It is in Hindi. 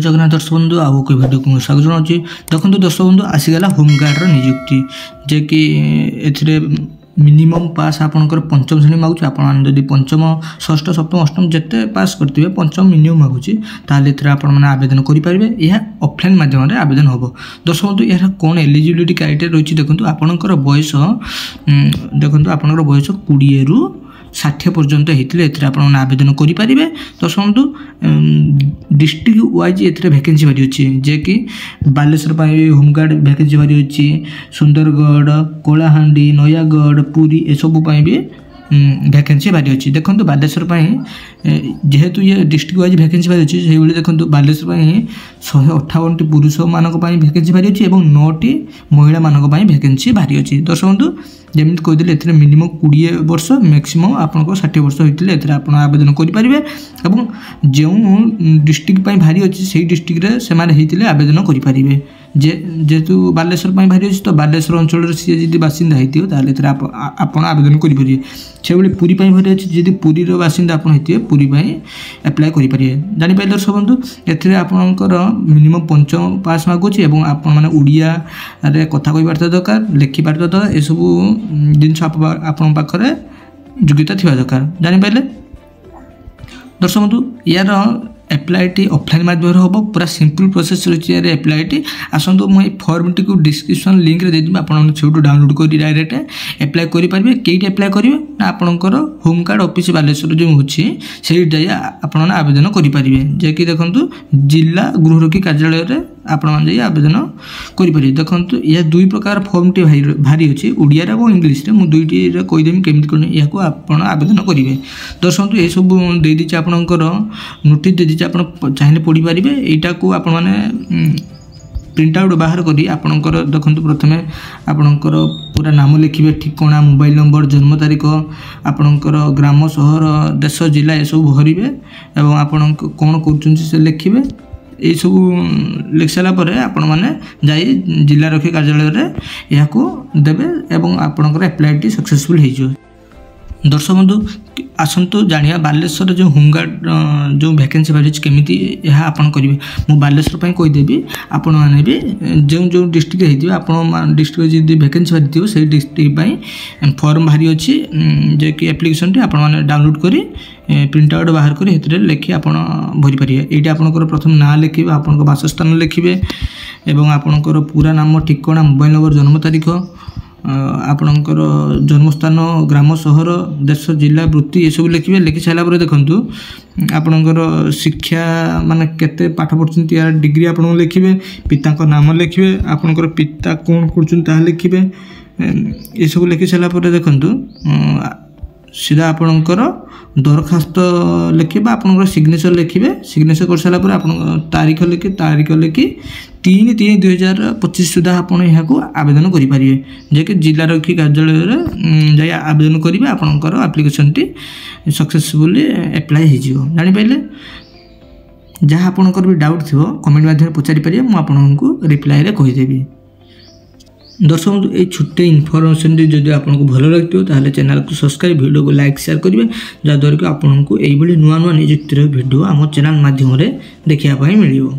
जगन्नाथ दर्शक बंधु आउ कोई वीडियो को स्वागत जनाऊँगी। देखो दर्शक बंधु आसीगला होमगार्डर नियुक्ति जे कि ए मिनिमम पास आपंकर पंचम श्रेणी मागुच आपड़ी पंचम षष्ठ सप्तम अष्टम जिते पास करते पंचम मिनिमम मागुच आपने आवेदन करेंगे। यह ऑफलाइन माध्यम आवेदन हम। दर्शक बंधु यार कौन एलिजिबिलिटी क्राइटेरिया रही देखो आपंकर बयस देखो आपंकर बयस 20 ରୁ 60 पर्यंत होते आपने आवेदन करेंगे। दर्शक बंधु डिस्ट्रिक्ट वाइज ए वैकेंसी बाहरी अच्छी जे कि बालेश्वर होमगार्ड वैकेंसी बाहरी अच्छी सुंदरगढ़ कलाहांडी नयागढ़ पुरी ए सब भी वैकेंसी बाहरी अच्छी। देखो बालेश्वर जेहेतु ये डिस्ट्रिक्ट वाइज वैकेंसी बाहरी अच्छी से देखो बालेश्वर 158 पुरुष मानक वैकेंसी बाहरी अच्छी और 9टी महिला मानक वैकेंसी बाहरी अच्छी। दर्शक बंधु जमी कहीदे ए मिनिमम 20 वर्ष मैक्सिमम आपको 60 वर्ष होते ए आप आवेदन करेंगे। और जो डिस्ट्रिक्ट बाहरी अच्छी से डिस्ट्रिक्ट से आवेदन करेंगे। जेहेतु बालेश्वर बाहरी अच्छी तो बालेश्वर अंचल सी जी बासिंदा होते आप आवेदन करेंगे। से भाई पुरी बाहरी अच्छी जी पुरी बासिंदा आप पुरी एप्लाय करेंगे। जापारे दर्शक बंधु ए आपंकर मिनिमम पंचम पास मागुच और आपड़िया कथा कही पार्थ दरकार लिखि पार्थ दरकार ये सब जिनस आपण पाखे योग्यता थी दरकार। जापारे दर्शक बंधु यार एप्लाईटी ऑफलाइन माध्यम हम पूरा सिंपल प्रोसेस रही है। एप्लाईटी आसतु मुझे फॉर्म टी डिस्क्रिप्शन लिंक रे देदेवी आप डाउनलोड कर डायरेक्ट एप्लाय करेंगे। कईट एप्लाय करेंगे ना आपंकर होमगार्ड ऑफिस बालेश्वर जो होची से आप आवेदन करेंगे। जे कि देखो जिला गृहरक्षी कार्यालय रे आपण आवेदन करेंगे। देखो यह दुई प्रकार फॉर्म टी भारी अच्छी ओडिया और इंग्लीश रे मुझे दुईटी कहीदेवी केमी कौन या आवेदन करेंगे। दर्शक ये सब दे दीजिए आपंकर नोटिस दे दीजिए आप चाहिए पढ़ी पारे। यहीटा को आप प्रिंट आउट बाहर करी आपणकर देखो प्रथमे आपणकर पूरा नाम लिखिए ठिकाना मोबाइल नंबर जन्म तारीख आपणकर ग्राम सहर देश जिला ये सब भरवे और आपण कौन कर लिखिए। यही सब लिख सारापर आपण मैंने जिला रक्षी कार्यालय यहाँ देवे और आपणकर एप्लाईटी सक्सेसफुल हो। दर्शक बंधु आसतु जानिया बालेश्वर जो होमगार्ड जो वैकेंसी बाहरी केमी यह आप करेंगे। मुझे बालेश्वर कहीदेवी आपण मैंने भी जो जो डिस्ट्रिक्ट होती आप डिस्ट्रिक्ट जी वैकेंसी बाहरी थी से डिस्ट्रिक्ट फॉर्म बाहरी अच्छी जे कि एप्लिकेशन आप डाउनलोड कर प्रिंट आउट बाहर कर लिखि आप भरी पारे। ये आपंकर प्रथम ना लिखे आप बासस्थान लिखिए और आपंकर पूरा नाम ठिकाना मोबाइल नंबर जन्म तारीख आपणकर जन्मस्थान ग्राम सहर देश जिला वृत्ति ये सब लिखिए। लिखि सारापर देखूँ आपणकर शिक्षा माने केते पाठ पढ़ुछन यार डिग्री आप लिखिए पिता नाम लिखिए आपणकर पिता कौन कर लिखिए। ये सब लिखि सारापर देखूँ सीधा आपणकर दरखास्त लिखिए आपंकर सिग्नेचर लिखिए। सिग्नेचर कर सारापर आप तारीख लिखि 3/3/2025 सुधा आप आवेदन करेंगे। जे कि जिला रक्षी कार्यालय जा आवेदन करेंगे आपंकर आप्लिकेसन टी सक्सेसफुली एप्लाय हो। जापारे जहाँ आपंकर भी डाउट थी कमेंट माध्यम पचारि पारे मुझे रिप्लाई रे कहीदेवी। दर्शक ये छोटे इनफर्मेशन जब आपको भल लगे तो चैनल को सब्सक्राइब वीडियो को लाइक शेयर करेंगे जहाँद्वारा कि आपको यही नुआ नुआ निजुक्तिर वीडियो आम चैनल माध्यम देखा मिल।